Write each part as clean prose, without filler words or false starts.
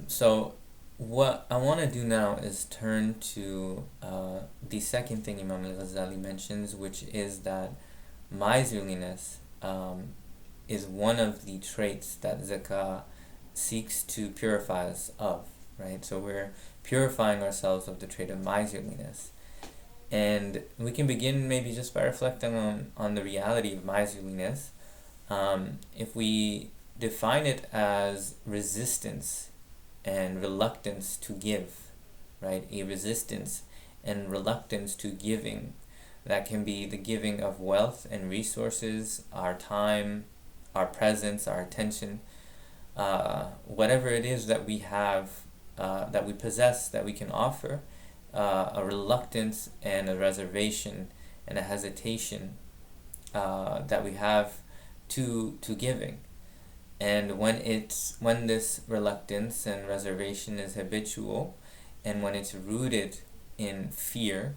So what I want to do now is turn to the second thing Imam al-Ghazali mentions, which is that miserliness is one of the traits that zakah seeks to purify us of, right? So we're purifying ourselves of the trait of miserliness. And we can begin maybe just by reflecting on the reality of miserliness. If we define it as resistance and reluctance to give, right? A resistance and reluctance to giving. That can be the giving of wealth and resources, our time, our presence, our attention, whatever it is that we have, that we possess, that we can offer, a reluctance and a reservation and a hesitation that we have to giving. And when this reluctance and reservation is habitual, and when it's rooted in fear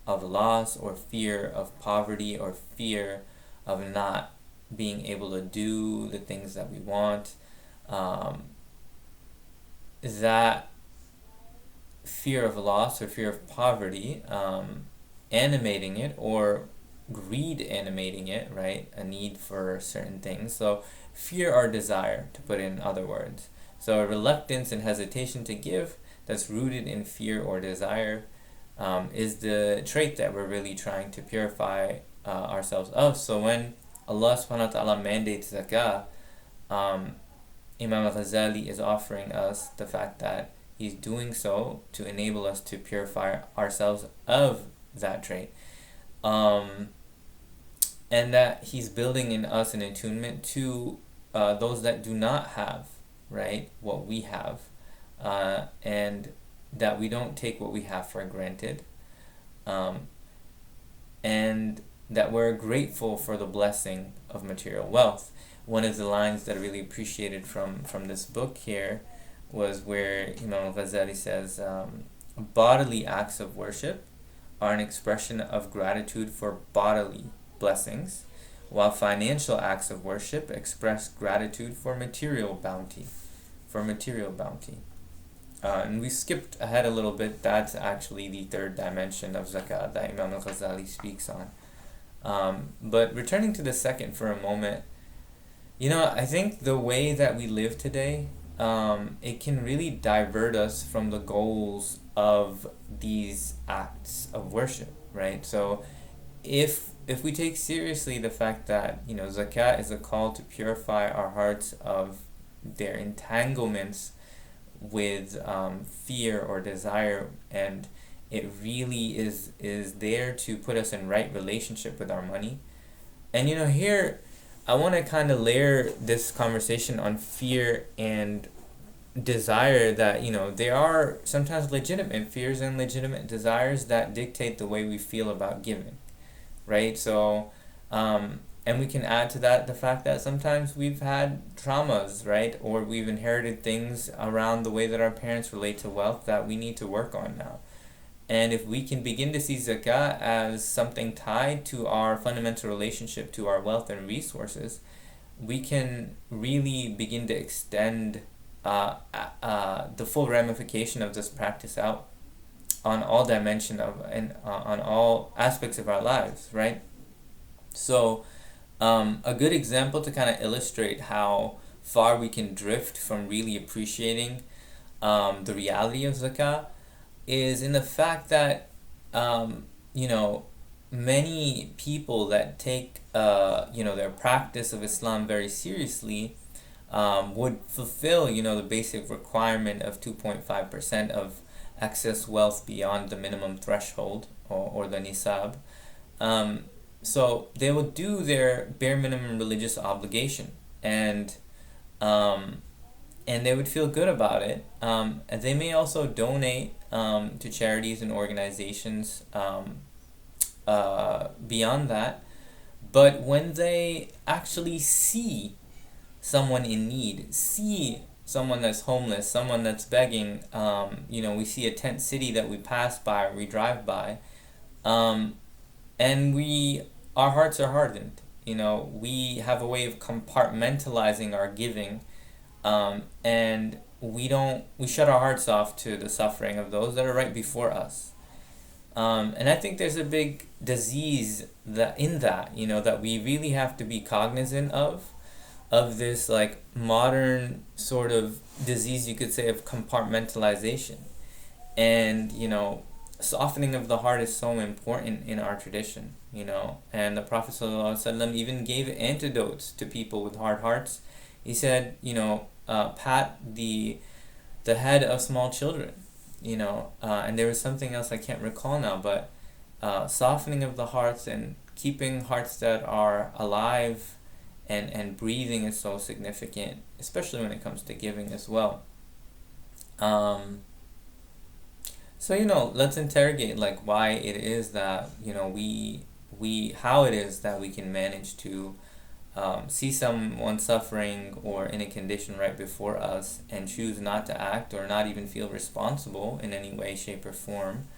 of loss, or fear of poverty, or fear of not being able to do the things that we want, that fear of loss or fear of poverty animating it, or greed animating it, right? A need for certain things. So fear or desire, to put it in other words. So a reluctance and hesitation to give that's rooted in fear or desire is the trait that we're really trying to purify ourselves of. So when Allah subhanahu wa ta'ala mandates zakah, Imam al-Ghazali is offering us the fact that he's doing so to enable us to purify ourselves of that trait. And that he's building in us an attunement to those that do not have, right, what we have, and that we don't take what we have for granted, and that we're grateful for the blessing of material wealth. One of the lines that I really appreciated from this book here was where Imam al-Ghazali says, bodily acts of worship are an expression of gratitude for bodily blessings, while financial acts of worship express gratitude for material bounty. And we skipped ahead a little bit. That's actually the third dimension of zakat that Imam al-Ghazali speaks on. But returning to the second for a moment, I think the way that we live today, it can really divert us from the goals of these acts of worship, right? So if we take seriously the fact that zakat is a call to purify our hearts of their entanglements with fear or desire, and it really is there to put us in right relationship with our money. And here I want to kind of layer this conversation on fear and desire, that there are sometimes legitimate fears and legitimate desires that dictate the way we feel about giving, right? So and we can add to that the fact that sometimes we've had traumas, right? Or we've inherited things around the way that our parents relate to wealth that we need to work on now. And if we can begin to see zakah as something tied to our fundamental relationship to our wealth and resources, we can really begin to extend the full ramification of this practice out on all dimension of and on all aspects of our lives, right? So a good example to kind of illustrate how far we can drift from really appreciating the reality of zakah is in the fact that many people that take their practice of Islam very seriously would fulfill the basic requirement of 2.5% of excess wealth beyond the minimum threshold, or the nisab. So they will do their bare minimum religious obligation, and they would feel good about it. And they may also donate to charities and organizations beyond that. But when they actually see someone in need, see someone that's homeless, someone that's begging, we see a tent city that we pass by or we drive by, and our hearts are hardened. We have a way of compartmentalizing our giving, and we shut our hearts off to the suffering of those that are right before us. And I think there's a big disease that we really have to be cognizant of this like modern sort of disease, you could say, of compartmentalization. And softening of the heart is so important in our tradition, and the Prophet ﷺ even gave antidotes to people with hard hearts. He said, pat the head of small children, and there was something else I can't recall now, but softening of the hearts and keeping hearts that are alive and breathing is so significant, especially when it comes to giving as well. So let's interrogate like why it is that how it is that we can manage to see someone suffering or in a condition right before us and choose not to act or not even feel responsible in any way, shape, or form.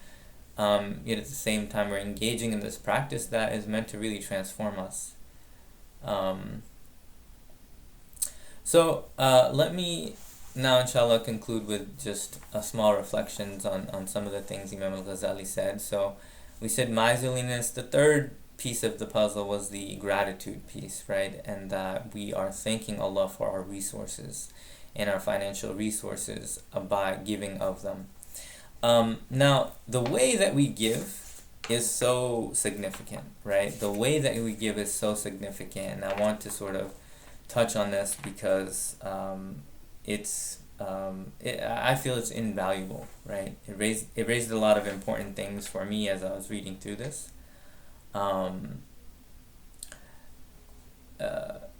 Yet at the same time, we're engaging in this practice that is meant to really transform us. So let me now, inshallah, conclude with just a small reflections on some of the things Imam al-Ghazali said. So we said miserliness. The third piece of the puzzle was the gratitude piece, right? And that we are thanking Allah for our resources and our financial resources by giving of them. Now, the way that we give is so significant, right? The way that we give is so significant, and I want to sort of touch on this because I feel it's invaluable, right? It raised a lot of important things for me as I was reading through this.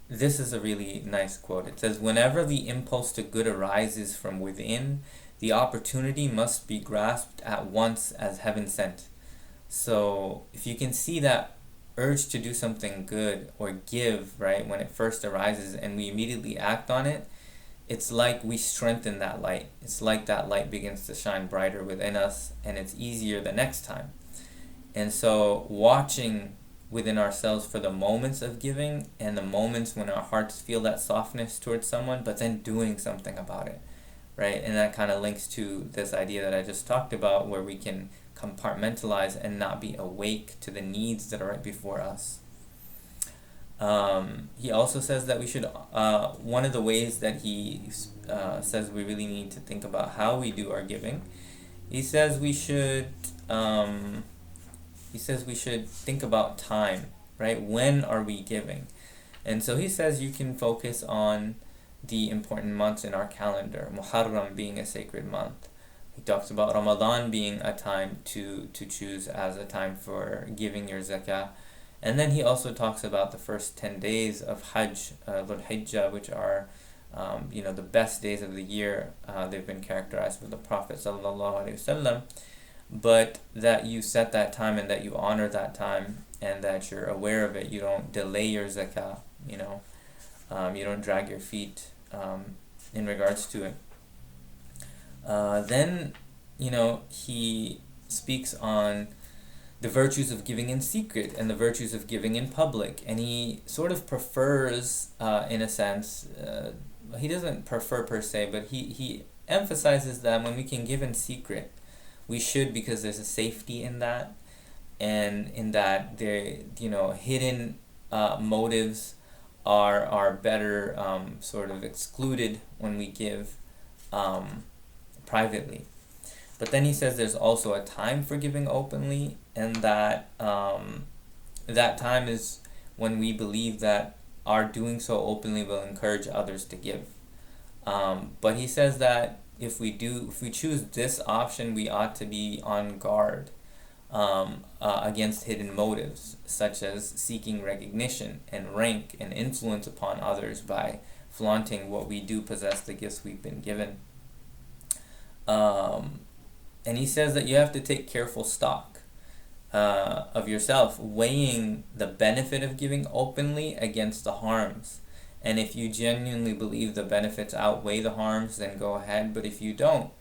This is a really nice quote. It says, "Whenever the impulse to good arises from within, the opportunity must be grasped at once as heaven sent." So if you can see that urge to do something good or give, right, when it first arises and we immediately act on it, it's like we strengthen that light. It's like that light begins to shine brighter within us, and it's easier the next time. And so watching within ourselves for the moments of giving and the moments when our hearts feel that softness towards someone, but then doing something about it, right? And that kind of links to this idea that I just talked about, where we can compartmentalize and not be awake to the needs that are right before us. He also says that we should, one of the ways that he says we really need to think about how we do our giving, he says we should think about time, right? When are we giving? And so he says you can focus on the important months in our calendar, Muharram being a sacred month. He talks about Ramadan being a time to choose as a time for giving your zakah. And then he also talks about the first 10 days of Hajj, Dhul Hijjah, which are the best days of the year. They've been characterized with the Prophet ﷺ. But that you set that time and that you honor that time and that you're aware of it. You don't delay your zakah, you don't drag your feet in regards to it. Then he speaks on the virtues of giving in secret and the virtues of giving in public, and he sort of prefers, in a sense, he doesn't prefer per se, but he emphasizes that when we can give in secret, we should, because there's a safety in that, and in that there, hidden motives are better sort of excluded when we give privately. But then he says there's also a time for giving openly, and that that time is when we believe that our doing so openly will encourage others to give. But he says that if we choose this option, we ought to be on guard against hidden motives, such as seeking recognition and rank and influence upon others by flaunting what we do possess, the gifts we've been given. And he says that you have to take careful stock of yourself, weighing the benefit of giving openly against the harms. And if you genuinely believe the benefits outweigh the harms, then go ahead. But if you don't,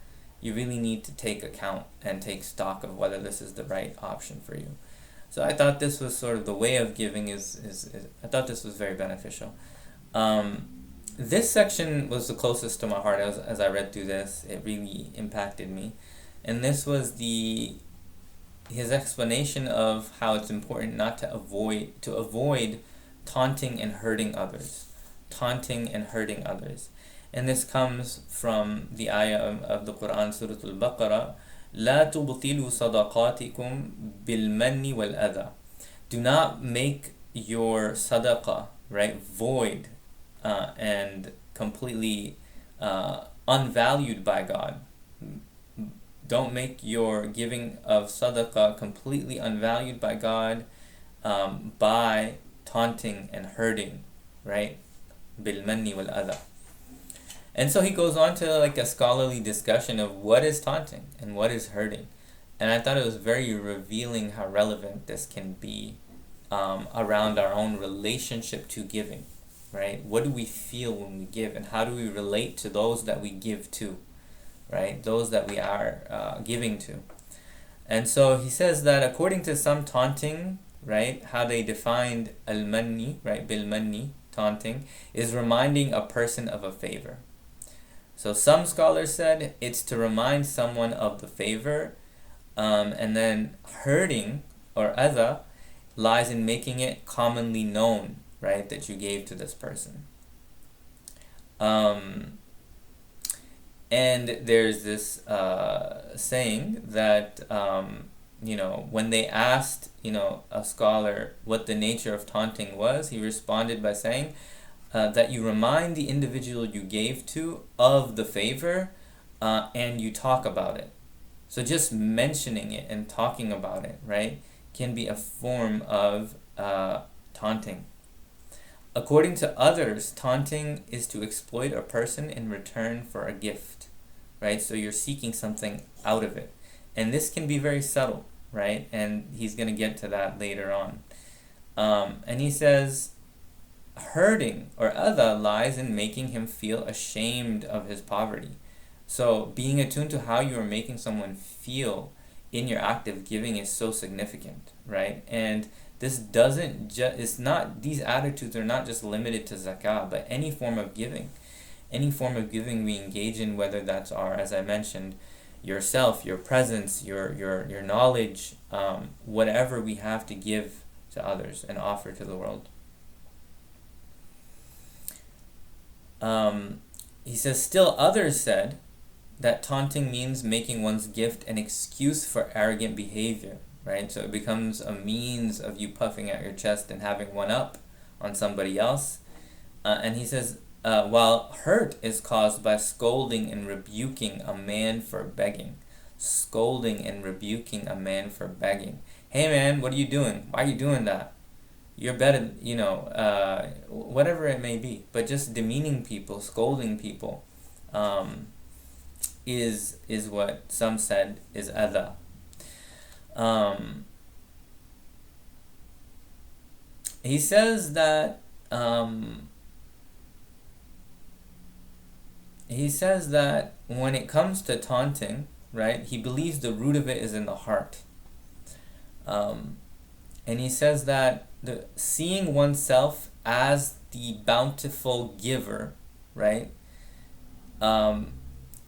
you really need to take account and take stock of whether this is the right option for you. So I thought this was sort of the way of giving I thought this was very beneficial. This section was the closest to my heart as I read through this. It really impacted me. And this was his explanation of how it's important not to avoid taunting and hurting others. Taunting and hurting others. And this comes from the ayah of the Quran, Surah Al-Baqarah, لا تبطلوا صدقاتكم بالمن والأذى. Do not make your sadaqah, right, void and completely unvalued by God. Don't make your giving of sadaqah completely unvalued by God by taunting and hurting, right? بالمن والأذى. And so he goes on to like a scholarly discussion of what is taunting and what is hurting. And I thought it was very revealing how relevant this can be around our own relationship to giving, right? What do we feel when we give, and how do we relate to those that we give to, right? Those that we are giving to. And so he says that according to some taunting, right, how they defined al-manni, right, bil-manni, taunting, is reminding a person of a favor. So some scholars said it's to remind someone of the favor, and then hurting or adha lies in making it commonly known, right, that you gave to this person. And there's this saying that, when they asked, a scholar what the nature of taunting was, he responded by saying that you remind the individual you gave to of the favor and you talk about it. So just mentioning it and talking about it, right, can be a form of taunting. According to others, taunting is to exploit a person in return for a gift, right? So you're seeking something out of it. And this can be very subtle, right? And he's going to get to that later on. And he says, hurting or adha lies in making him feel ashamed of his poverty. So being attuned to how you are making someone feel in your act of giving is so significant, right? And this these attitudes are not just limited to zakah, but any form of giving. Any form of giving we engage in, whether that's as I mentioned, yourself, your presence, your knowledge, whatever we have to give to others and offer to the world. He says, still others said that taunting means making one's gift an excuse for arrogant behavior, right? So it becomes a means of you puffing out your chest and having one up on somebody else. And he says, while hurt is caused by scolding and rebuking a man for begging. Scolding and rebuking a man for begging. Hey man, what are you doing? Why are you doing that? You're better, whatever it may be. But just demeaning people, scolding people, is what some said is adha. He says that when it comes to taunting, right, he believes the root of it is in the heart. And he says that seeing oneself as the bountiful giver, right,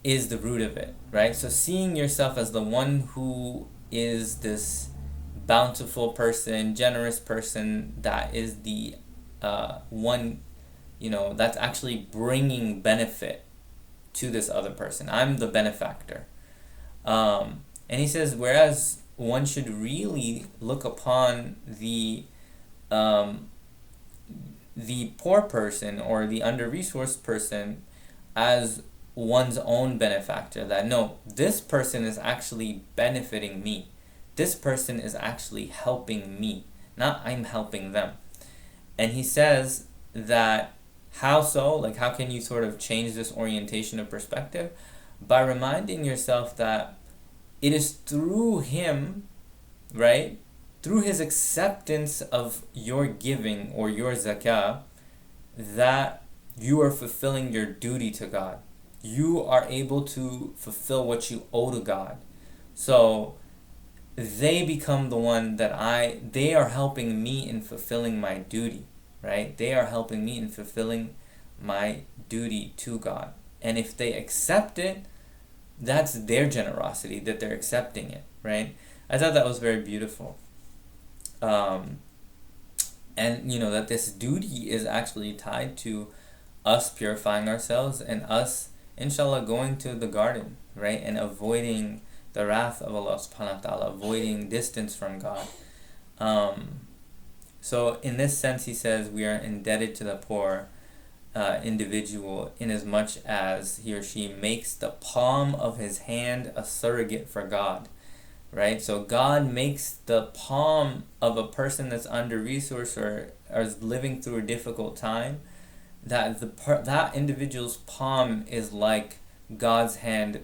is the root of it, right? So seeing yourself as the one who is this bountiful person, generous person, that is the one, that's actually bringing benefit to this other person. I'm the benefactor. And he says, whereas one should really look upon the poor person or the under-resourced person as one's own benefactor, that no, this person is actually benefiting me. This person is actually helping me, not I'm helping them. And he says that how so? Like, how can you sort of change this orientation of perspective? By reminding yourself that it is through him, right, through his acceptance of your giving or your zakah, that you are fulfilling your duty to God. You are able to fulfill what you owe to God. So they become the one they are helping me in fulfilling my duty, right? They are helping me in fulfilling my duty to God. And if they accept it, that's their generosity, that they're accepting it, right? I thought that was very beautiful. And that this duty is actually tied to us purifying ourselves and us, inshallah, going to the garden, right? And avoiding the wrath of Allah subhanahu wa ta'ala, avoiding distance from God. So in this sense, he says, we are indebted to the poor individual in as much as he or she makes the palm of his hand a surrogate for God, right? So God makes the palm of a person that's under-resourced or is living through a difficult time, that that individual's palm is like God's hand,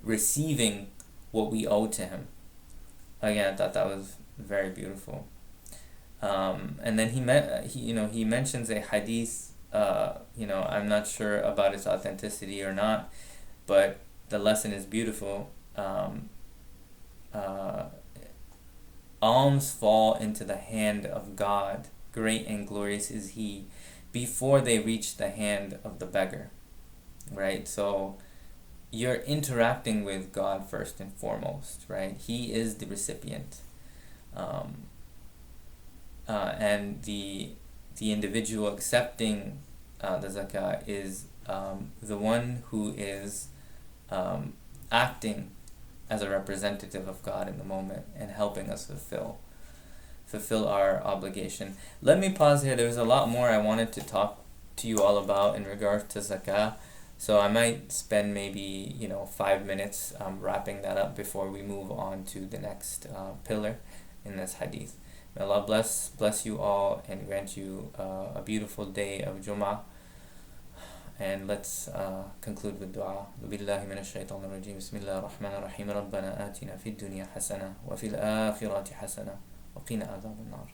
receiving what we owe to him. Again, I thought that was very beautiful. And then he mentions a hadith. I'm not sure about its authenticity or not, but the lesson is beautiful. Alms fall into the hand of God. Great and glorious is He, before they reach the hand of the beggar, right? So you're interacting with God first and foremost, right? He is the recipient. And the individual accepting the zakah is the one who is acting as a representative of God in the moment and helping us fulfill our obligation. Let me pause here. There's a lot more I wanted to talk to you all about in regards to zakah, so I might spend maybe 5 minutes wrapping that up before we move on to the next pillar in this hadith. May Allah bless you all and grant you a beautiful day of Jum'ah. And let's conclude with dua. Billahi minash shaitanir rajim. Bismillahir rahmanir rahim. Rabbana atina fid dunya hasana wa fil akhirati hasana wa qina adhaban nar.